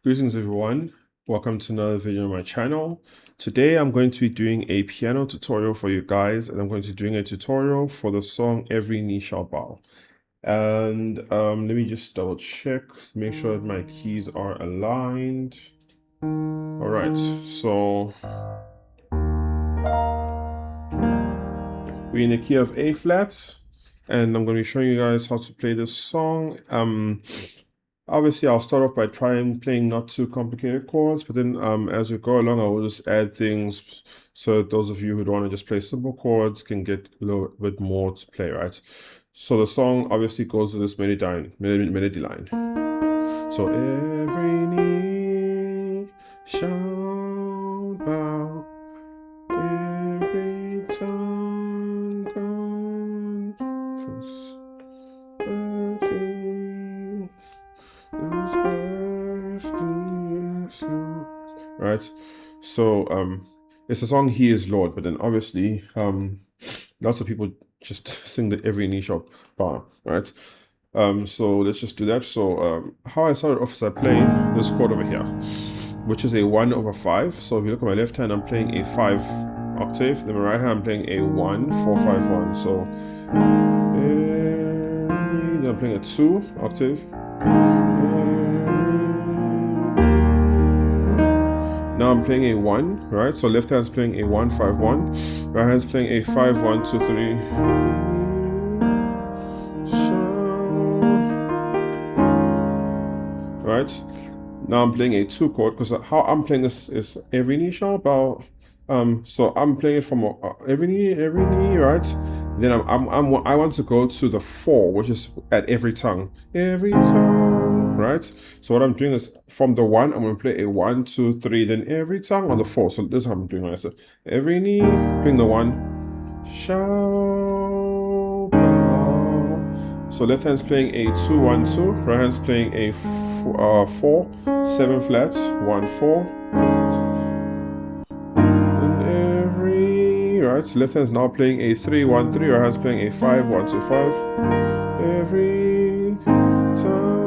Greetings everyone, welcome to another video on my channel. Today I'm going to be doing a piano tutorial for you guys, and I'm going to be doing a tutorial for the song Every Knee Shall Bow. And let me just double check, make sure that my keys are aligned. Alright, so we're in the key of A flat, and I'm going to be showing you guys how to play this song. Obviously, I'll start off by playing not too complicated chords, but then as we go along, I will just add things so that those of you who want to just play simple chords can get a little bit more to play, right? So the song obviously goes to this melody line. So every knee shall bow, every tongue confess. Right, so it's a song He Is Lord, but then obviously lots of people just sing the Every Knee Shall Bow, right? So let's just do that. So how I started off is I play this chord over here, which is a 1/5. So if you look at my left hand, I'm playing a 5 octave, then my right hand I'm playing a 1 4 5 1. So then I'm playing a 2 octave. Now I'm playing a 1, right? So left hand's playing a 1 5 1, right hand's playing a 5 1 2 3. Right? Now I'm playing a 2 chord, because how I'm playing this is every knee shall bow. So I'm playing it from every knee, right? Then I want to go to the 4, which is at every tongue, right? So what I'm doing is from the 1, I'm going to play a 1 2 3, then every tongue on the 4. So this is how I'm doing it. So every knee, playing the 1 shall bow. So left hand's playing a 2 1 2, right hand's playing a 4 7 flats 1 4. Right, left hand's now playing a 3 1 3, right hand's playing a 5 1 2 5. Every time.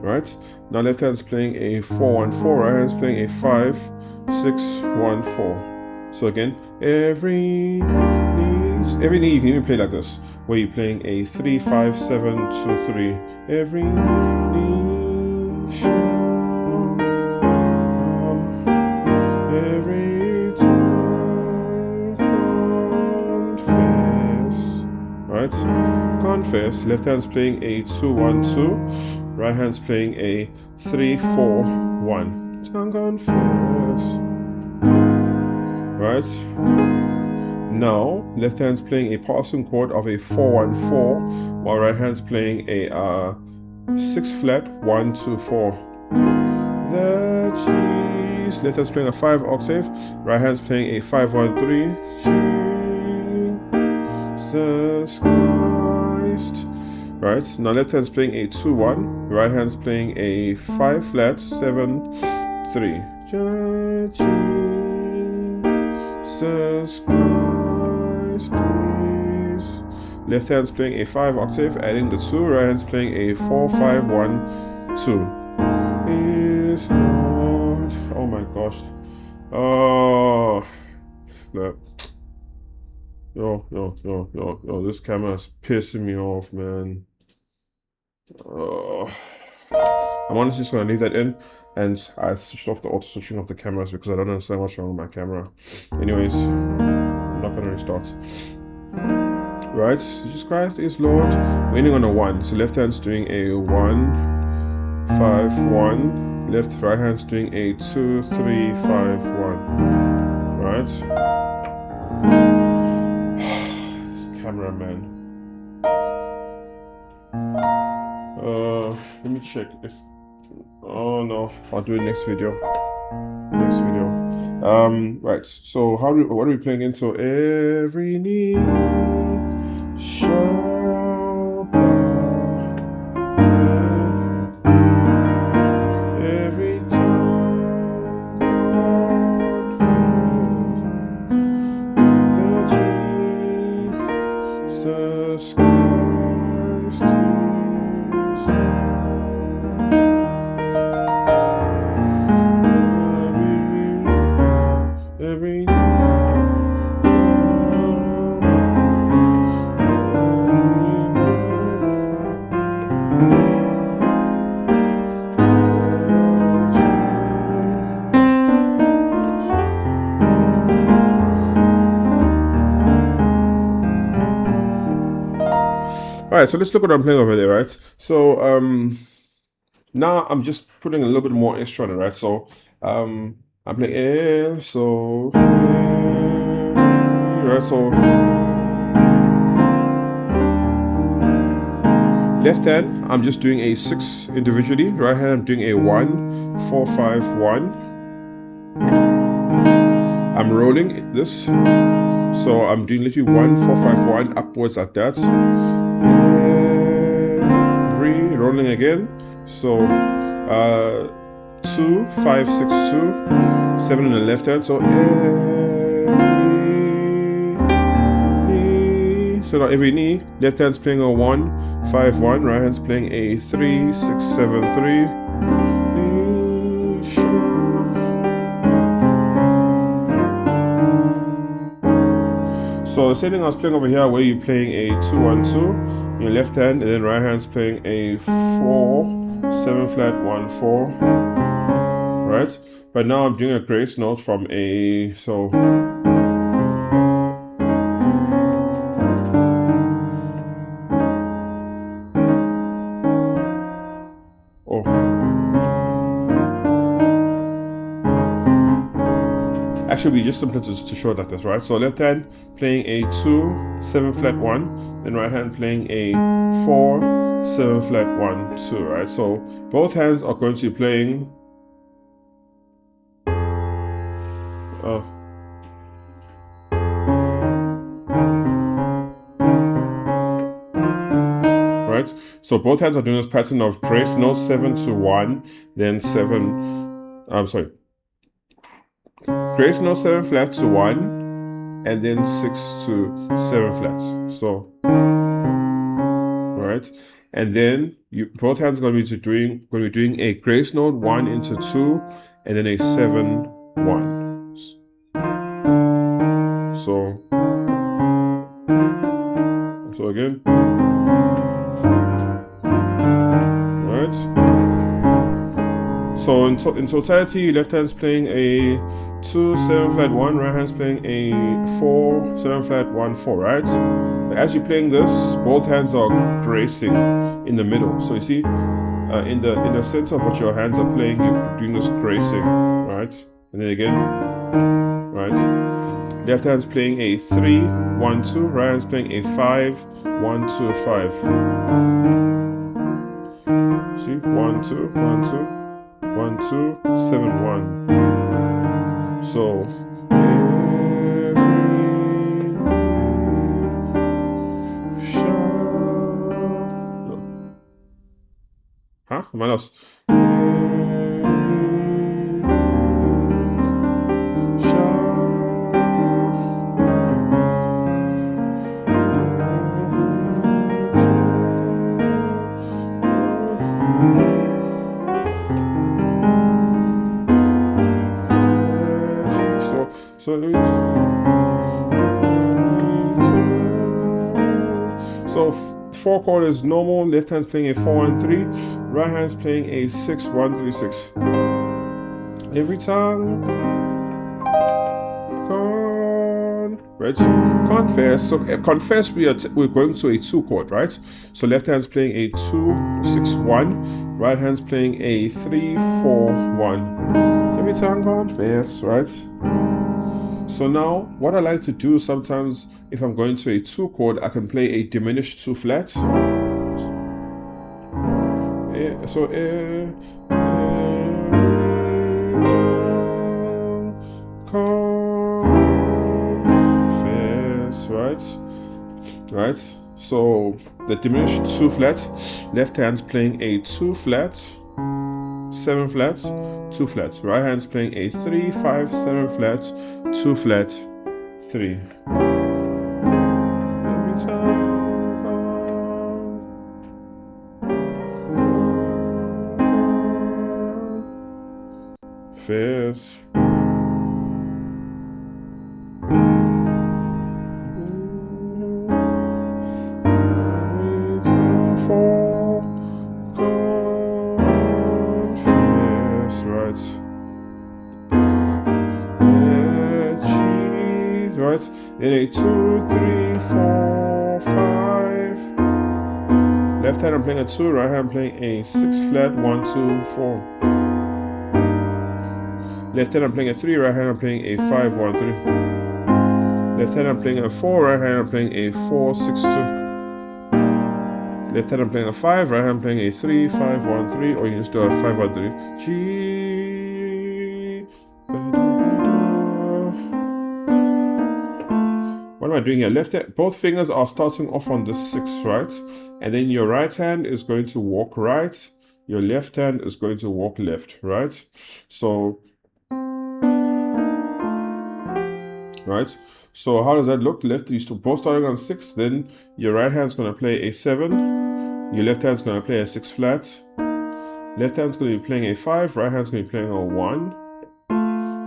Right, now left hand's playing a 4 1 4, right hand's playing a 5 6 1 4. So again, every knee you can even play like this, where you're playing a 3 5 7 2 3. Every knee shall bow, every tongue confess. Right? Confess. Left hand's playing a 2 1 2. Right hand's playing a 3 4 1. Tongue confess. Right? Now, left hand's playing a passing chord of a 4 1 4, while right hand's playing a 6 flat 1 2 4. The G's. Left hand's playing a 5 octave, right hand's playing a 5 1 3. Jesus Christ. Right, now left hand's playing a 2 1, right hand's playing a 5 flat 7 3. Jesus Christ is. Left hand's playing a 5 octave, adding the 2, right hand's playing a 4 5 1 2. Is Lord. Oh my gosh. Oh, flip. Yo, this camera is pissing me off, man. I'm honestly just gonna leave that in, and I switched off the auto switching of the cameras because I don't understand what's wrong with my camera. Anyways, I'm not gonna restart. Right, Jesus Christ is Lord. We're ending on a 1, so left hand's doing a 1 5 1. Right hand's doing a 2 3 5 1. Right. This camera, man. Let me check if. Oh no, I'll do it next video. Right. So what are we playing in? So every knee shall bow, every tongue confess that Jesus Christ is Lord. Right, so let's look what I'm playing over there, right? So now I'm just putting a little bit more extra on it, right? So I'm playing A, so A, right? So left hand, I'm just doing a 6 individually. Right hand, I'm doing a 1, 4, 5, 1. I'm rolling this, so I'm doing literally 1, 4, 5, 1 upwards like that. Every rolling again. So 2, 5, 6, 2, 7 in the left hand. So so now every knee, left hand's playing a 1, 5, 1, right hand's playing a 3, 6, 7, 3. So the same thing I was playing over here, where you're playing a 2, 1, 2, your left hand, and then right hand's playing a 4, 7 flat, 1, 4, right? But now I'm doing a grace note from a, so actually just simpler to show it like this, right? So left hand playing a 2, 7 flat 1, then right hand playing a 4, 7 flat 1, 2, right? So both hands are going to be playing right? So both hands are doing this pattern of grace note 7 to 1, then 7, grace note 7 flat to 1, and then 6 to 7 flats. So, right? And then both hands are going to be doing a grace note 1 into 2, and then a 7, 1. So again, right? So in totality, left hand's playing a 2, 7 flat 1, right hand's playing a 4, 7 flat 1, 4, right? As you're playing this, both hands are gracing in the middle. So you see, in the center of what your hands are playing, you're doing this gracing, right? And then again, right? Left hand's playing a 3, 1, 2, right hand's playing a 5, 1, 2, 5. See, 1, 2, 1, 2. 1, 2, 7, 1. So am I lost? So 4 chord is normal. Left hand's playing a 4, 1, 3. Right hand's playing a 6, 1, 3, 6. Every time. Right? Confess. So confess, we're going to a 2 chord, right? So left hand's playing a 2, 6, 1. Right hand's playing a 3, 4, 1. Every time confess, right? So now, what I like to do sometimes, if I'm going to a 2 chord, I can play a diminished 2 flat. So every time confess, right? So the diminished 2 flat, left hand's playing a 2 flat, 7 flats, 2 flats. Right hand's playing a 3, 5, 7 flats, 2 flat, 3. Every time confess. Right? Then a 2, 3, 4, 5. Left hand I'm playing a 2, right hand I'm playing a 6 flat, 1, 2, 4. Left hand I'm playing a 3, right hand I'm playing a 5, 1, 3. Left hand I'm playing a 4, right hand I'm playing a 4, 6, 2. Left hand I'm playing a 5, right hand I'm playing a 3, 5, 1, 3, or you can just do a 5, 1, 3. G. What am I doing here? Left hand, both fingers are starting off on the 6, right? And then your right hand is going to walk right. Your left hand is going to walk left, right? So, right? So how does that look? Left, you both starting on 6, then your right hand's going to play a 7. Your left hand's going to play a 6 flat. Left hand's going to be playing a 5, right hand's going to be playing a 1.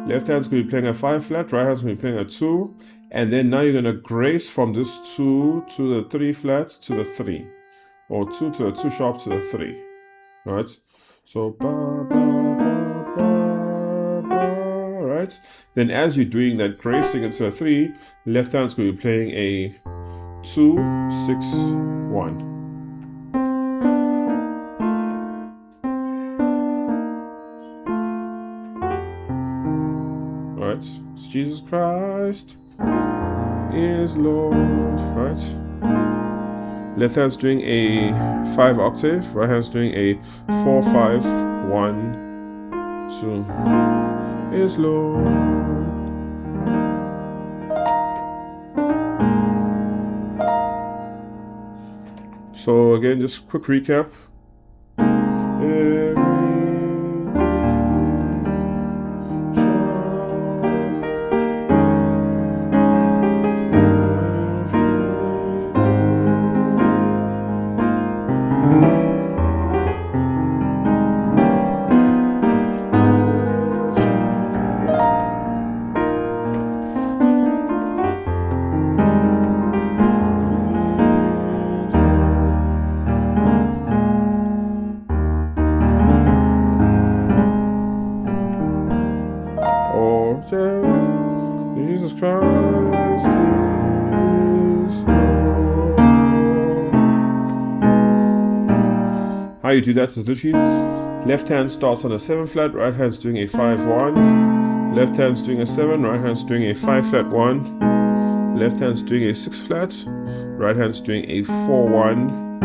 Left hand's going to be playing a 5 flat, right hand's going to be playing a 2. And then now you're going to grace from this 2 to the 3 flat to the 3. Or 2 to the 2 sharp to the 3. Right? So, ba, ba, ba, ba, ba, right? Then as you're doing that gracing into a 3, left hand's going to be playing a 2, 6, 1. Right? So Jesus Christ is Lord. Right? Left hand's doing a 5 octave, right hand's doing a 4, 5, 1, 2 is Lord. So again, just quick recap. Jesus Christ is Lord. How you do that is literally left hand starts on a 7 flat, right hand's doing a 5, 1. Left hand's doing a 7, right hand's doing a 5 flat, 1. Left hand's doing a 6 flat, right hand's doing a 4, 1.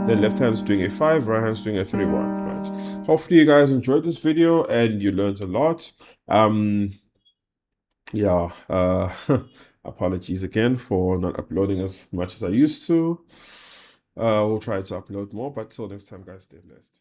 Then left hand's doing a 5, right hand's doing a 3, 1. Right. Hopefully you guys enjoyed this video and you learned a lot. Yeah, apologies again for not uploading as much as I used to. We'll try to upload more, but till next time, guys, stay blessed.